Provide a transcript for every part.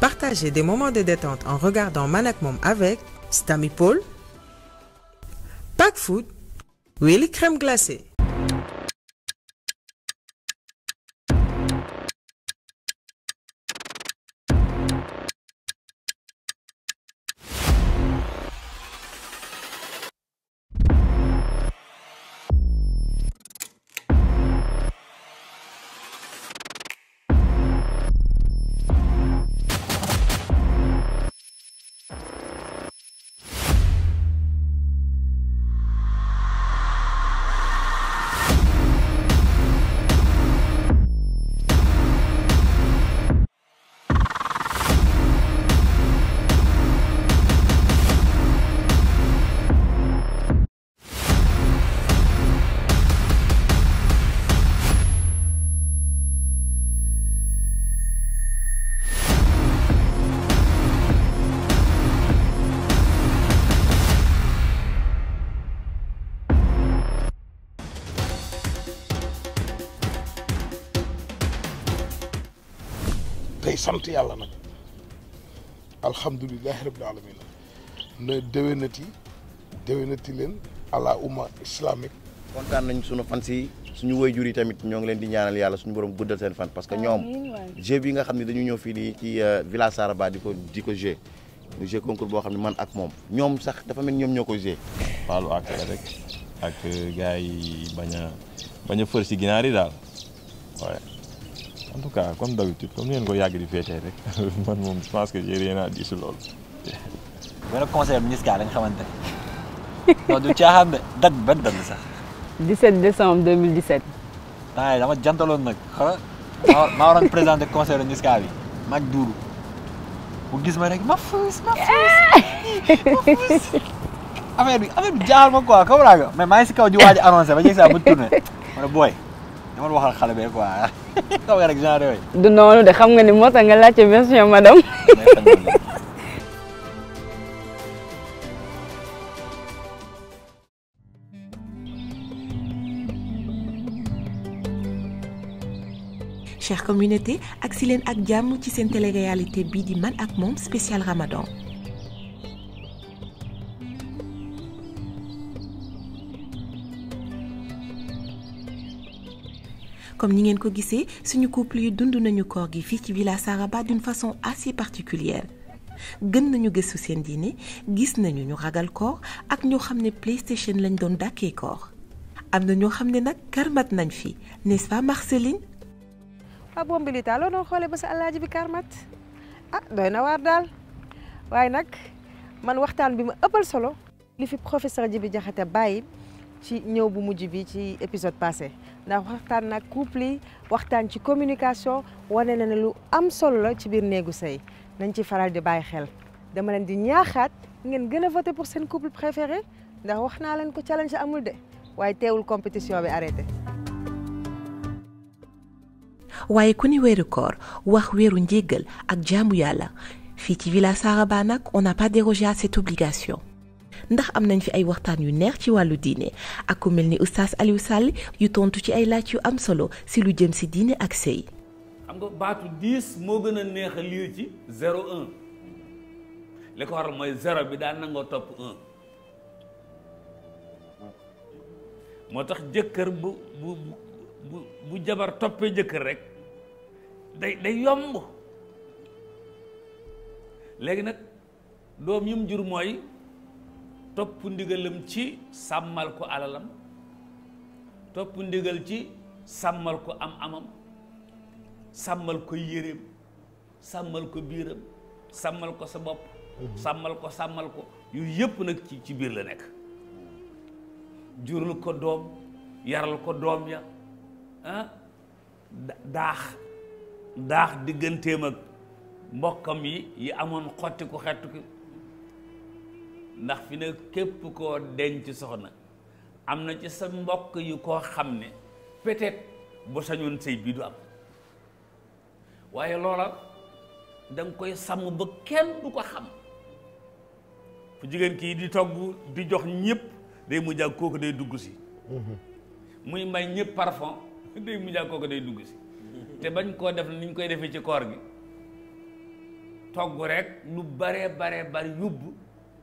Partagez des moments de détente en regardant Man ak Mom avec Stamy Paul, Pack Food, Willy Crème Glacée. tey sant yàlla nag alhamdulilahi rabbil alamin na déwénati leen ala umma islamique. kontaan nañ sunu fan si suñu waajur yi tamit ñoo ngi leen di ñaanal yàlla suñu borom guddal seen fan parce que ñoom jeu bi nga xam ne dañu ñëw fii nii ci Villa Saraba di ko jeu mu jeu concours boo xam ne man ak moom ñoom sax dafa mel ñoom ñoo ko jeu. Fallou ak rek ak gars yi bañ a fër si ginaar yi daal waaye en tout cas comme d'habitude comme ni ngeen ko yàgg di féetee rek man moom je pense que j'ai rien à dire sur loolu. benn concert bi Niska lañ xamante non du caaxaan de date bi ban date la sax. 17 décembre 2017. waaye dama jantaloon nag xanaa maa waroon présenté concert Niska bi mag duuru bu gis ma rek ma fuus affaire bi jaaxal ma quoi comme raga mais maa ngi si kaw di waaj a annoncé ba jeg saa ba tourné ma ne booy dama waxal xale bi quoi xam nga rek genre yooyu. du noonu de xam nga ni moo tax nga laajte version madame. Chère communauté agsi leen ak jàmm ci seen télé-réalité bii di Man ak Mom spécial Ramadan. Comme ni ngeen ko gisee suñu couple yi dund nañu koor gi fii ci Villa Saraba d'une façon assez particulière gën nañu gëstu seen diine gis nañu ñu ragal koor ak ñoo xam ne PlayStation lañ doon dàkkee koor am na ñoo xam ne nag karmat nañ fi n'est-ce pas Marceline. waaw Bombilita loo doon xoolee ba sa alaaji bi karmat doy na waar daal waaye nag man waxtaan bi ma ëppal solo li fi professeur Djibi Diakhaté bàyyi ci ñëw bu mujj bi ci épisode passé ndax waxtaan nag couple yi waxtaan ci communication wane na ne lu am solo la ci biir néegu sëy nañ ci faral di bàyyi xel dama leen di ñaaxaat ngeen gën a voter pour seen couple préféré ndax wax naa leen ko challenge amul de waaye teewul compétition bi arrêté. waaye ku ni weeru koor wax weeru njéggal ak jaamu yàlla fii ci Villa Saraba nag on n'a pas dérogé à cette obligation ndax am nañ fi ay waxtaan yu neex ci wàllu diine ak ku mel ni oustaz Aliou Sall yu tontu ci ay laaj yu am solo si lu jëm si diine ak sëy. xam nga baatu 10 moo gën a neex a lire ci 0 1 li ko waral mooy 0 bi daan nangoo topp 1 moo tax jëkkër bu jabar toppee jëkkër rek day yomb léegi nag doom yum jur mooy topp ndigalam ci sàmmal ko alalam topp ndigal ci sàmmal ko am-amam sàmmal ko yéreem sàmmal ko biiram sàmmal ko sa bopp sàmmal ko yooyu yëpp nag ci biir la nekk jurul ko doom yaral ko doom ya daax digganteem ak mbokkam yi amoon xotti ko xettu ki ndax fi ne képp koo denc soxna am na ci sa mbokk yu koo xam ne peut-être bu sañoon sëy bii du am waaye loola da nga koy sàmm ba kenn du ko xam fu jigéen kii di togg di jox ñëpp day mujj ak kooku day dugg si muy may ñëpp parfum day mujj ak kooku day dugg si te bañ koo def ni ñu koy defee ci koor gi togg rek lu bare bari yóbbu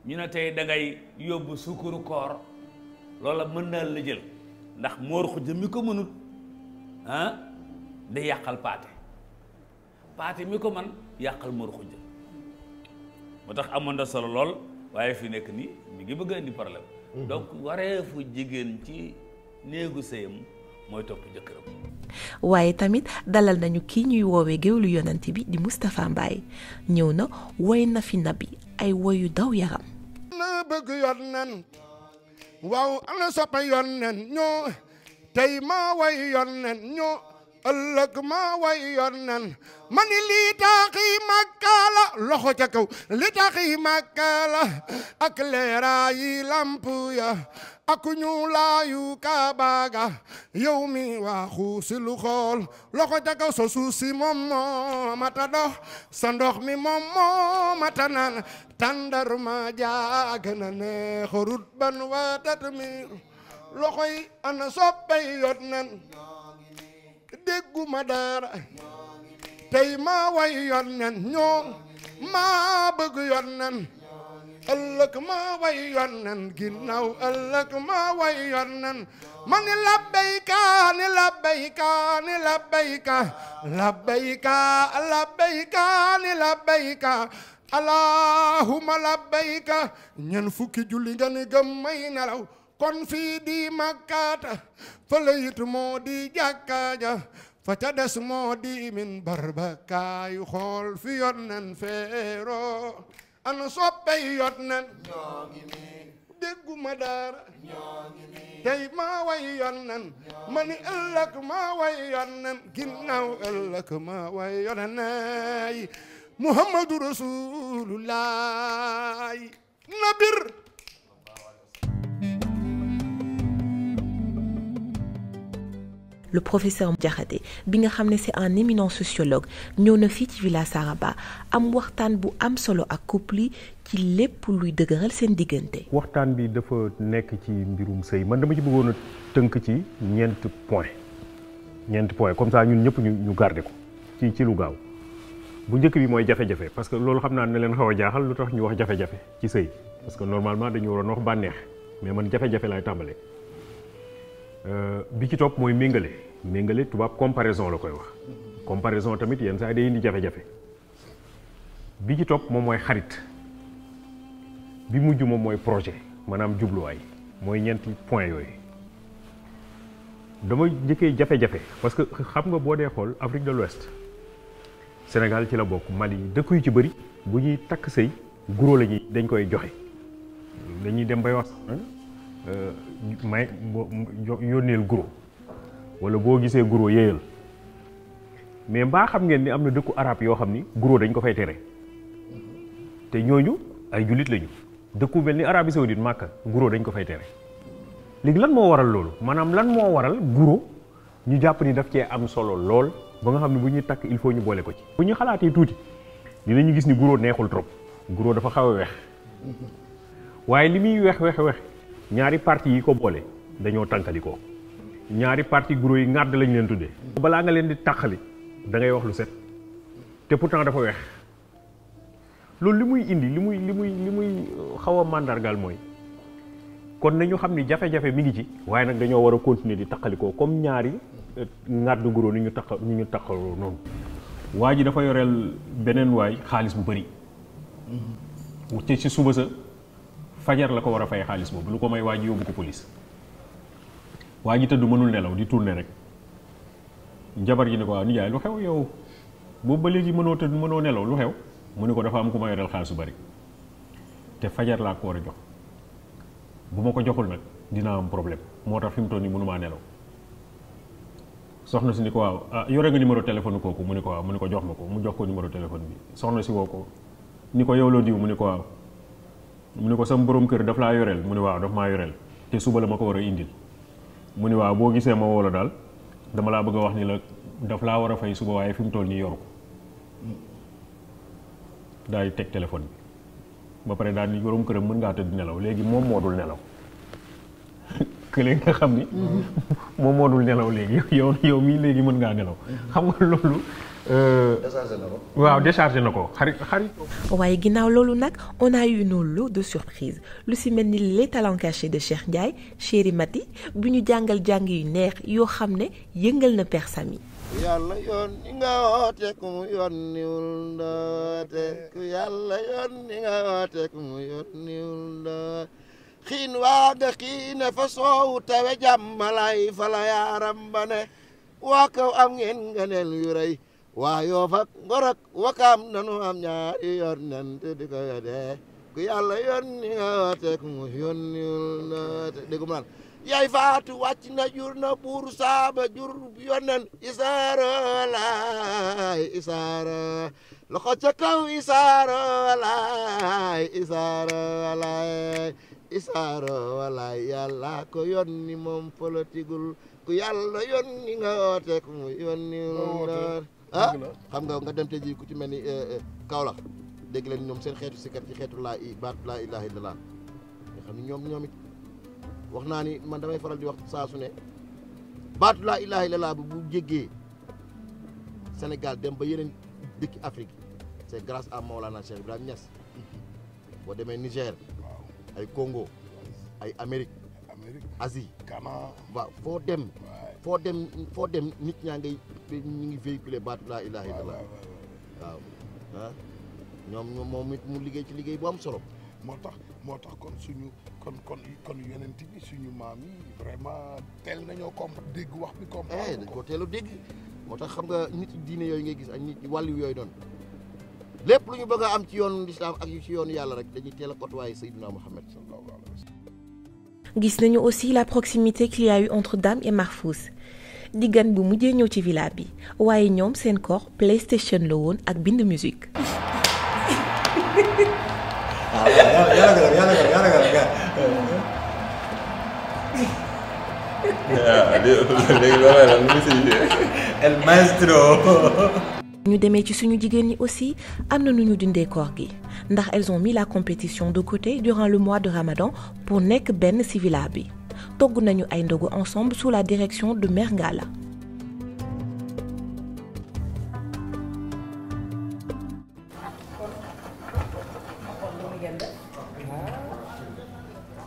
ñu ne tey da ngay yóbbu suukaru koor loola mën naa la jël ndax moor xuj mi ko mënut day yàqal paate mi ko man yàqal moor xuj moo tax amoon na solo lool waaye fi nekk nii mi ngi bëgg a indi problème donc wareefu jigéen ci néegu sëyam mooy topp jëkkëram. waaye tamit dalal nañu kii ñuy woowee géwélu yonent bi di Moustapha Mbaye ñëw na woy na fi nabi ay woyu daw yaram. na bëgg yonent waaw ana soppa yonent ñoo tey ma way yonent ñoo ëllëg ma way yonent ma ni lii taxi makkaala loxo ca kaw li taxi makkaala ak leeraayi lamp ya ak ñu laayu kaabaga yow mi waaxu si lu xool loxo ca kaw so suuf si moom moo mata dox sa ndox mi moom moo mata naan tàndar ma jaag na ne xorut ban waatat mi loxo yi ana soppay yot nan dégguma dara tey ma way yot nan ñoo ma bëgg yot nan ëllëg ma way yot nan ginnaaw ëllëg ma way yot nan ma ni labbayka ni labbayka ni labbayka labbayka labbayka ni labbayka allahumma labbayka ñen fukki julli nga ni gëm may nelaw kon fii di makkaata fële it moo di jàkkaaja fa ca des moo di min barbakaayu xool fi yot nen feero ana soppey yot nen dégguma dara tey ma way yot nen ma ni ëllëg ma way yot nen ginnaaw ëllëg ma way yot nen muhammadu rasulullah nabir. Le professeur Diakhaté bi nga xam ne c'est un éminent sociologue ñëw na fii ci Villa Saraba am waxtaan bu am solo ak couple yi ci lépp luy dëgëral seen diggante. waxtaan bi dafa nekk ci mbirum sëy man dama ci bëggoon a tënk ci ñeenti point comme ça ñun ñëpp ñu garder ko ci lu gaaw bu njëkk bi mooy jafe-jafe parce que loolu xam naa ne leen xaw a jaaxal lu tax ñu wax jafe-jafe ci sëy parce que normalement dañu waroon wax bànneex mais man jafe-jafe laay tàmbalee. bi ci topp mooy méngale tubaab comparaison la koy wax comparaison tamit yenn saa day indi jafe-jafe bi ci topp moom mooy xarit bi mujj moom mooy projet maanaam jubluwaay mooy ñeenti point yooyu dama njëkkee jafe-jafe parce que xam nga boo dee xool Afrique de l'Ouest Sénégal ci la bokk Mali dëkk yu ci bëri bu ñuy takk sëy guro la dañ koy joxe dañuy dem bay wax may yónneel guro wala boo gisee guro yéeyal mais mbaa xam ngeen ni am na dëkku arab yoo xam ni guro dañ ko fay tere te ñooñu ay jullit lañu dëkku mel ni Arabie Saoudite Makka guro dañ ko fay tere léegi lan moo waral loolu maanaam lan moo waral guro ñu jàpp ni daf cee am solo lool ba nga xam ne bu ñuy takk il faut ñu boole ko ci. bu ñu xalaatee tuuti dinañu gis ni guro neexul trop guro dafa xaw a weex waaye li muy weex ñaari parti yi ko boole dañoo tànkalikoo ñaari parti guro yi ŋàdd lañ leen tuddee. balaa nga leen di tàqali da ngay wax lu set te pourtant dafa weex loolu li muy indi li muy xaw a màndargaal mooy kon nañu xam ni jafe-jafe mi ngi ci waaye nag dañoo war a continuer di tàqalikoo comme ñaari ŋàdd guro ni ñu tàqaloo noonu. waa ji dafa yoreel beneen waay xaalis bu bëri te ci suba sa fajar la ko war a fay xaalis boobu lu ko may waa ji yóbbu ko police waa ji tëdd mënul nelaw di tourner rek jabar ji ne ko waaw nijaay lu xew yow boobu ba léegi mënoo tëdd mënoo nelaw lu xew mu ne ko dafa am ku ma yoreel xaalis bu bari te fajar laa ko war a jox bu ma ko joxul nag dina am problème moo tax fi mu toll nii mënumaa nelaw soxna si ni ko waaw yore nga numéro téléphone kooku mu ne ko waaw mu ne ko jox ma ko mu jox ko numéro téléphone bi soxna si woo ko ni ko yow loo diw mu ne ko waaw mu ne ko sam borom kër daf laa yoreel mu ne waaw daf maa yoreel te suba la ma ko war a indil mu ne waaw boo gisee ma woo la daal dama laa bëgg a wax ni la daf laa war a fay suba waaye fi mu toll nii yoru ko daay teg téléphone bi ba pare daal ni borom këram mën ngaa tëdd nelaw léegi moom moo dul nelaw kële nga xam ni moom moo dul nelaw léegi yow mii léegi mën ngaa nelaw xam nga loolu déchargé na ko. waaw déchargé na ko xarit. waaye ginnaaw loolu nag on a eu nos lots de surprise lu si mel ni les talents cachés de Cheikh Ndiaye Chéri Mati bu ñu jàngal jàng yu neex yoo xam ne yëngal na Père Samy. yàlla yoon ni nga woote ku mu yónniwul ndoote ku yàlla yoon ni nga woote ku mu yónniwul ndoote xiin waaga xiine fa soowu tawe jàmmalay fa la yaaram ba ne waa kaw am ngeen ngeneel yu rëy waa yoo fak ngorok wakaam nanu am ñaari yoon nante di ko yodee ku yàlla yoon ni nga woote ku mu yónniwul ndoote déggu naan yaay faatu wàcc na jur na buur saaba jur yonen isaara laay isaara loxo ca kaw isaara laay isaara laay isaara walaay yàlla ko yónni moom politigul ku yàlla yónni nga woote ku mu yónni ah xam nga dem te ji ku ci mel ni Kaolack dégg leen ñoom seen xeetu sikkat ci xeetu baat laa ilaaha illallaah nga xam ni ñoom it wax naa ni man damay faral di wax saa su ne baatu laa ilaaha illallaah bu jéggee Sénégal dem ba yeneen dëkki Afrique c'est grâce à Maolana Cheikh Ibrahim Niass boo demee Niger ay Congo ay Amérique Asie waaw foo dem nit ñaa ngay ñu ngi véhiculer baatu laa ilaaha illallaah waaw ah ñoom moom it mu liggéey ci liggéey bu am solo moo tax kon suñu kon yonent bi suñu maam yi vraiment teel nañoo dégg wax bi comprendre dañ ko teel a dégg moo tax xam nga nit diine yooyu ngay gis ak nit wàllu yooyu doon lépp lu ñu bëgg a am ci yoonu lislaam ak yu ci yoonu yàlla rek dañuy teel a côtoyer Seydina Mohamed sallallahu alayhi wa sallam. gis nañu aussi la proximité qu'il y a eu entre Dame et Mahfouz di gan bu mujjee ñëw ci villa bi waaye ñoom seen koor PlayStation la woon ak bind musique. El maestro. ñu demee ci suñu jigéen ñi aussi am na nu ñu dundee koor gi ndax elles ont mis la compétition de côté durant le mois de Ramadan pour nekk benn ci villa bi togg nañu ay ndogu ensemble sous la direction de Mère Ngala.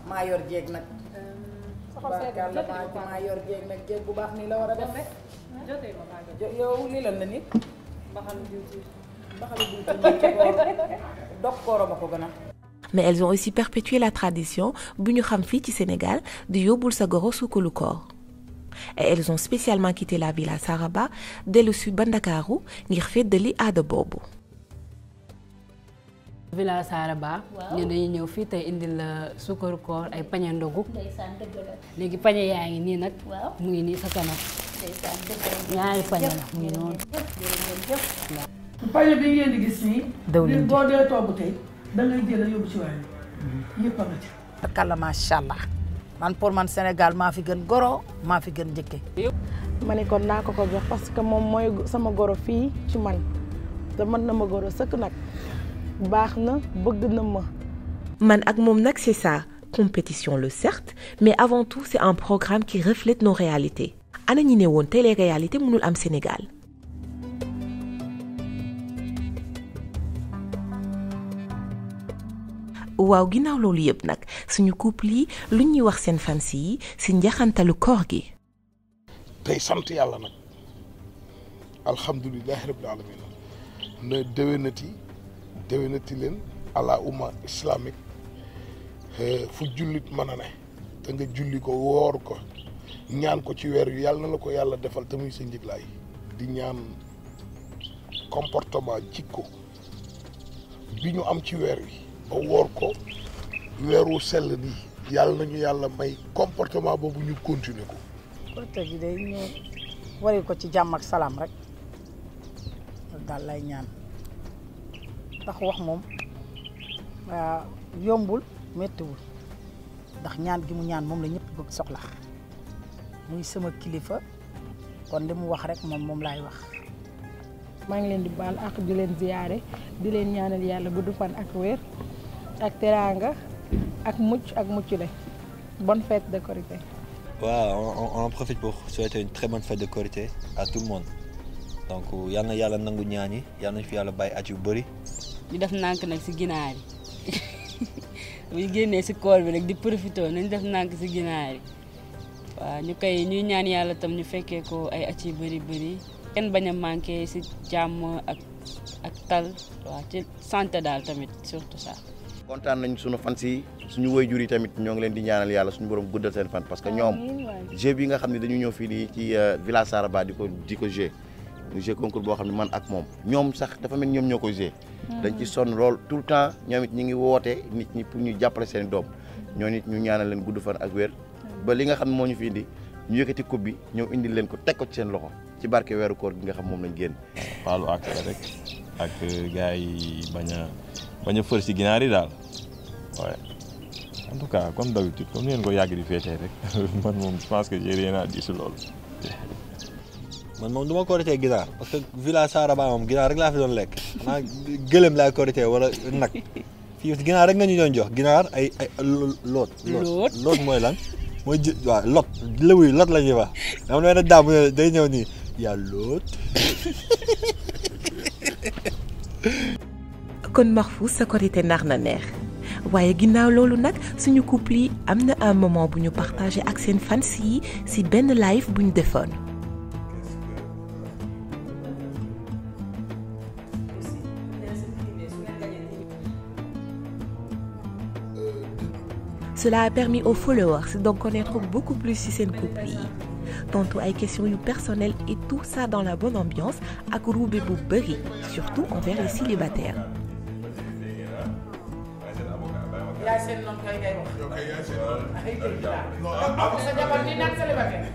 maa yor jéeg nag maa yor jéeg nag jéeg bu baax nii la war a def yow lii lan la nit mbaxalu diwtiir dog kooro ma ko gën a. Mais elles ont aussi perpétué la tradition bu ñu xam fii ci Sénégal di yóbbul sa goro sukkalu koor et elles ont spécialement quitté la villa Saraba dellu si ba Ndakaaru ngir feddali aada boobu. Villa Saraba ñu dañuy ñëw fii tey indil la sukkaru koor ay pañe ndogu léegi pañe yaa ngi nii nag mu ngi nii sa kanam ñaari pañe la mu ngi noonu pañe bi ngeen di gis nii dawlin boo dee togg tey da ngay jël a yóbbu ci waaye yëpp a nga ci kàlla macha allah man pour man Sénégal maa fi gën goro maa fi gën njëkke ma ne kon naa ko jox parce que moom mooy sama goro fii ci man te mën na ma goro sëkk nag baax na bëgg na ma. man ak moom nag c'est ça compétition le certes mais avant tout c'est un programme qui reflète nos réalités ana ñi ne woon télé-réalité mënul am Sénégal. waaw ginnaaw loolu yëpp nag suñu couple yi lu ñuy wax seen fans yi ci njaxantalu koor gi. tey sant yàlla nag alhamdulilahi rabbil alamin na déwénati leen ala umma islamique fu jullit mën a ne te nga julli ko woor ko ñaan ko ci weer yu yàlla na la ko yàlla defal te muy sa njiglaay di ñaan comportement jikko bi ñu am ci weer wi ba woor ko weeru sell bi yàlla nañu yàlla may comportement boobu ñu continuer ko. côté bi day ñu wari ko ci jàmm ak salaam rek daal lay ñaan ndax wax moom yombul méttiwul ndax ñaan gi mu ñaan moom la ñëpp bëgg soxla muy sama kilifa kon li mu wax rek moom laay wax. maa ngi leen di baal ak di leen ziyaare di leen ñaanal yàlla gudd fan ak wér ak teraanga ak mucc le bonne fête de Korité. waaw on en profite pour souhaiter une très bonne fête de Korité à tout le monde donc yal na yàlla nangu ñaan yi yal nañu fi yàlla bàyyi at yu bëri. ñu def nànk nag si ginaar yi bu ñu génnee si koor bi rek di profité nañ def nànk si ginaar yi waaw ñuy ñaan yàlla tam ñu fekkee ko ay at yu bëri kenn bañ a manqué si jàmm ak tal waaw ci santé daal tamit surtout ça. kontaan nañ suñu fans yi suñu waajur yi tamit ñoo ngi leen di ñaanal yàlla suñu borom guddal seen fan parce que ñoom jeu bi nga xam ne dañu ñëw fii nii ci village Saraba di ko jeu concours boo xam ne man ak moom ñoom sax dafa mel ñoom ñoo ko jeu dañ ci sonn lool tout le temps ñoom it ñu ngi woote nit ñi pour ñu jàppale seen doom ñoo nit ñu ñaanal leen gudd fan ak wér ba li nga xam ne moo ñu fi indi ñu yëkkati coupe bi ñëw indil leen ko teg ko ci seen loxo ci barke weeru koor gi nga xam moom lañ génn baalu ak rek ak gars yi bañ a fër si ginaar yi daal waaye en tout cas comme d'habitude comme ni ngeen ko yàgg di féetee rek man moom je pense que j'ai rien à dire si loolu. man moom du ma korité ginaar parce que village Saraba moom ginaar rek laa fi doon lekk xanaa gëlëm laay korité wala nag fii ginaar rek nga ñu doon jox ginaar ay loot. loot mooy lan mooy waaw lot lébu yi lot la ñuy wax dama ne daam day ñëw nii yaa loot. kon Mahfouz sa korité nar na neex waaye ginnaaw loolu nag suñu couple yi am na un moment bu ñu partagé ak seen fans yi ci benn live bu ñu defoon. Cela a permis aux followers d'en connaître beaucoup plus ci seen couple yi tontu ay questions yu personnelles et tout ça dans la bonne ambiance ak ruube bu bëri surtout envers les célibataires. yaay seen noonu kay ngay wax. yow kay yaay seen noonu. sa jabar di naan célibataire.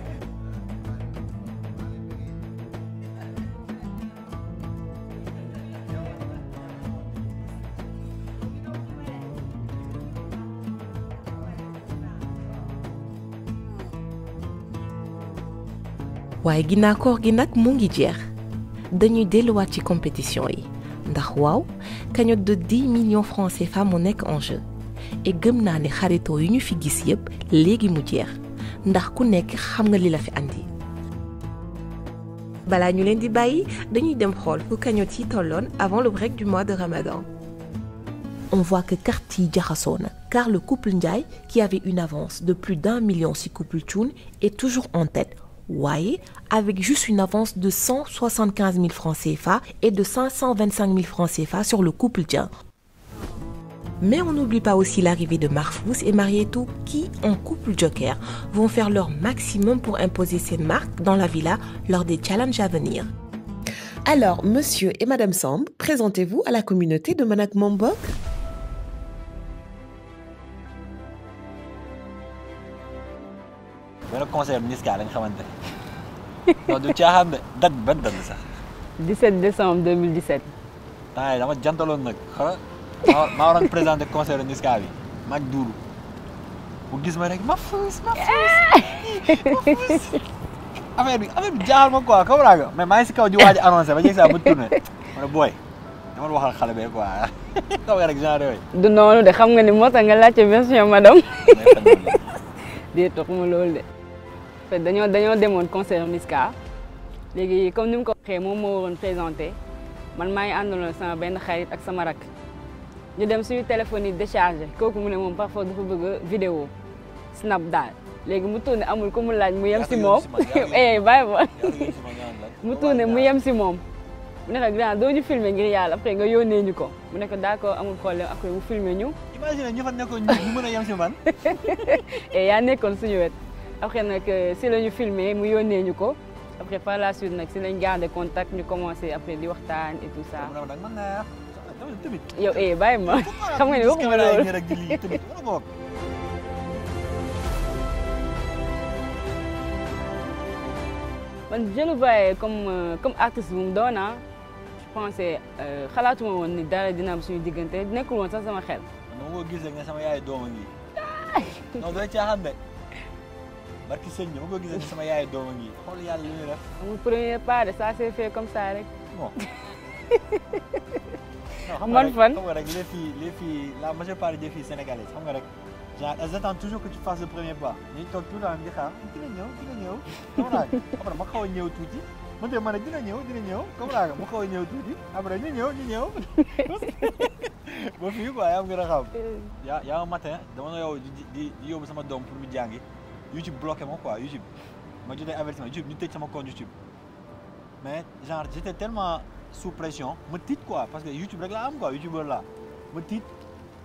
waaye ginnaaw koor gi nag mu ngi jeex dañuy delluwaat ci compétition yi ndax waaw cagnotte de 10 millions francs CFA moo nekk en jeu et gëm naa ne xaritoo yu ñu fi gis yépp léegi mu jeex ndax ku nekk xam nga li la fi andi. balaa ñu leen di bàyyi dañuy dem xool fu cagnotte yi tolloon avant le break du mois de Ramadan. On voit que carte yi jaxasoo na car le couple Ndiaye qui avait une avance de plus d'1 million ci couple Thioune est toujours en tête. waaye avec juste une avance de 175 000 francs CFA et de 525 000 francs CFA sur le couple Dieng. Mais on n'oublie pas aussi l'arrivée de Mahfouz et Marietou qui, en couple joker, vont faire leur maximum pour imposer ces marques dans la villa lors des challenges à venir. Alors, monsieur et madame Samb, présentez-vous à la communauté de Man ak Mom Bok. benn concert Niska lañ xamante non du caaxaan de date bi ban date la sax. 17 décembre 2017. temps yii dama jantaloon nag xanaa maa waroon présenté concert Niska bi mag duulu bu gis ma rek Mahfouz affaire bi jaaxal ma quoi kaw laa mais maa ngi si kaw di waaj a annoncé ba njëkk saa ba tourné ma ne booy dama waxal xale bee quoi kaw nga rek genre yooyu. du noonu de xam nga ni moo tax nga laajte version madame. dee toxuma loolu de. en fait dañoo demoon concert Niska léegi comme ni mu ko waxee moom moo waroon présenté man maa ngi àndaloon sama benn xarit ak sama rak ñu dem suñu téléphone yi déchargé kooku mu ne moom parfois dafa bëgg vidéo snap daal léegi mu tourné amul ko mu laaj mu yem si moom bàyyi ba mu tourné mu yem si moom mu ne ko grand doo ñu filmé ngir yàlla après nga yónnee ñu ko mu ne ko d'accord amul problème après mu filmé ñu. imagine ñu fa nekkoon ñu mën a yem si man. yaa nekkoon suñu wet après nag si la ñu filmé mu yónnee ñu ko après par la suite nag si lañ gardé contact ñu commencé après di waxtaan et tout ça. yow bàyyi ma xam nga ni waxuma loolu. man je le voyais comme artiste bu mu doon je pensais xalaatuma woon ni dara dina am suñu diggante nekkul woon sax sama xel. non ma ko gis rek ne sama yaay doom a ngi non doy caaxaan de barki sëñ bi ma ko gis rek ne sama yaay doom a ngi xool yàlla li muy def. amul premier pas de ça s'est fait comme ça rek. bon. man fan xam nga rek les filles la majeure partie des filles sénégalaises xam nga rek genre elles attendent toujours que tu fasses le premier pas ñu toog tout le temps di xaar dina ñëw comprendre après ma xaw a ñëw tuuti man de ma ne dina ñëw comprendre mu xaw a ñëw tuuti après ñu ñëw ba fii quoi yaa am gën a xam yaa un matin dama na yow di yóbbu sama doom pour mu jàngi YouTube bloqué ma quoi YouTube ma jotee avertissement YouTube ñu tëj sama compte YouTube mais genre j'étais tellement sous pression ma tiit quoi parce que YouTube rek laa am quoi youtubeur laa ma tiit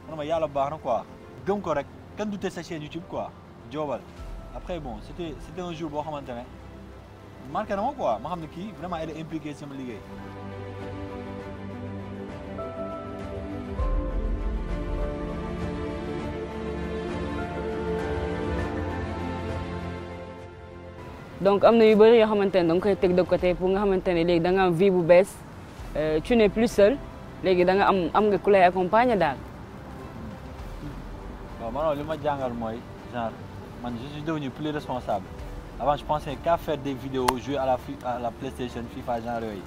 man ma yàlla baax na quoi gëm ko rek kenn du tëj sa chaîne YouTube quoi joobal après bon c'était un jour boo xamante ne marqué na ma quoi ma xam ne kii vraiment elle est impliquée sama liggéey. donc am na yu bëri yoo xamante ne da nga koy teg de côté pour nga xamante ne léegi da nga am vie bu bees tu n'es plus seul léegi da nga am nga ku lay accompagner daal. waaw man li ma jàngal mooy genre man je suis devenu plus responsable avant je pensais qu'à faire des vidéos jouer à la PlayStation FIFA genre yooyu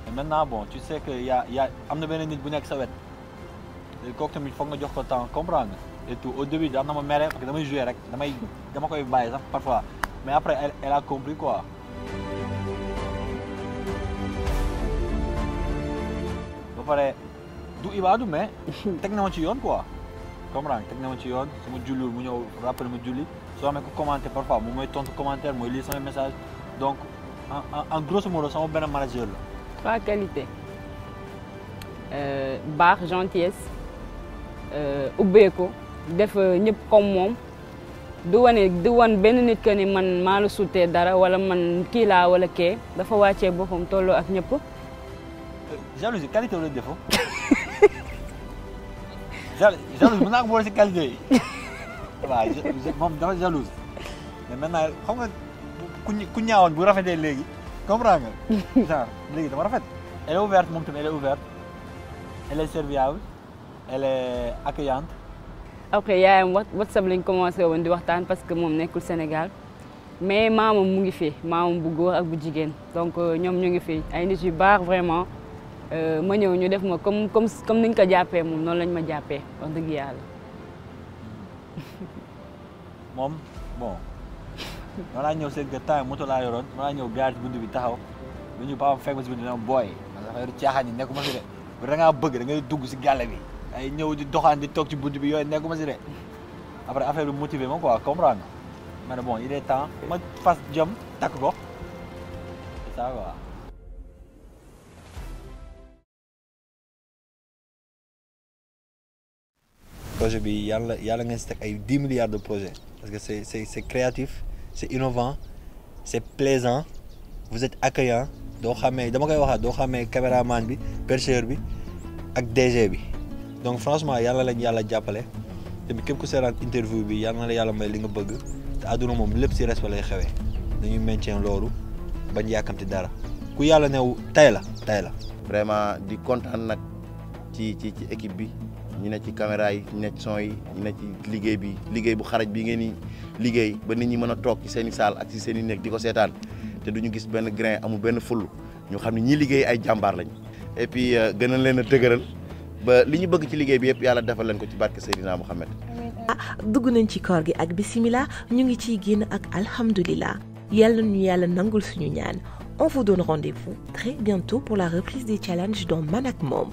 mais maintenant bon tu sais que y a am na benn nit bu nekk sa wet léegi kooku tamit foog nga jox ko temps comprendre nga et tout au début daan na ma mere parce que damay jouer rek dama koy bàyyi sax parfois. mais après elle a compris quoi. ba pare du ibaadu mais teg na ma ci yoon quoi comprendre teg na ma ci yoon su ma julliwul mu ñëw rappel ma julli soo amee ko commenter parfois moom mooy tontu commentaire mooy lire sama message donc en grosso modo sama benn manager la. trois qualités baax gentillesse ubbeeku def ñëpp comme moom. du wan benn nit que ni man maa la sutee dara wala man kii laa wala kee dafa wàccee boppam tolloo ak ñëpp. jalousie qualité wala défaut. jalousie mën naa ko boole si qualité yi waaw moom dafa jalouse mais maintenant xam nga ku ñaawoon bu rafetee léegi comprendre nga genre léegi dama rafet. elle est ouverte moom tamit elle est ouverte elle est serviable elle est accueillante. après yaayam WhatsApp lañ commencé woon di waxtaan parce que moom nekkul Sénégal mais maamam mu ngi fi maamam bu góor ak bu jigéen donc ñoom ñu ngi fi ay nit yu baax vraiment ma ñëw ñu def ma comme niñ ko jàppee moom noonu lañ ma jàppee wax dëgg yàlla. moom bon ma laa ñëw seen temps moto laa yoroon ma laa ñëw gaar ci bunt bi taxaw ba ñu paam fekk ma si bunt bi booy man dafa yor caaxaan yi nekkuma fi de bu da ngaa bëgg da ngay dugg si gàlle bi. ay ñëw di doxaan di toog ci bunt bi yooyu nekkuma si de après affaire bi motivé ma quoi comprendre nga ma ne bon il est temps ma fas jom takk ko c'est ça quoi. projet bi yàlla ngeen si teg ay 10 milliards de projets parce que c'est créatif c'est innovant c'est plaisant vous êtes accueillant doo xamee dama koy waxaat doo xamee caméraman bi percheur bi ak DG bi. donc franchement yàlla lañ yàlla jàppale te bi képp ku seetaan interview bi yàlla na la yàlla may li nga bëgg te àdduna moom lépp si respect lay xewee dañuy maintien loolu bañ yàkkamti dara ku yàlla new tay la. vraiment di kontaan nag ci équipe bi ñu ne ci caméra yi ñu ne ci son yi ñu ne ci liggéey bu xaraj bi ngeen di liggéey ba nit ñi mën a toog ci seen i salle ak ci seen i nekk di ko seetaan te duñu gis benn grain amul benn full ñu xam ne ñii liggéey ay jàmbaar lañ et puis gënal leen a dëgëral. ba li ñu bëgg ci liggéey bi yëpp yàlla defal leen ko ci barke Seydina Mohamed. dugg nañ ci koor gi ak bismillah ñu ngi ciy génn ak alhamdulillah yàlla ñu yàlla nangul suñu ñaan on vous donne rendez-vous très bientôt pour la reprise des challenges dans Man ak Mom.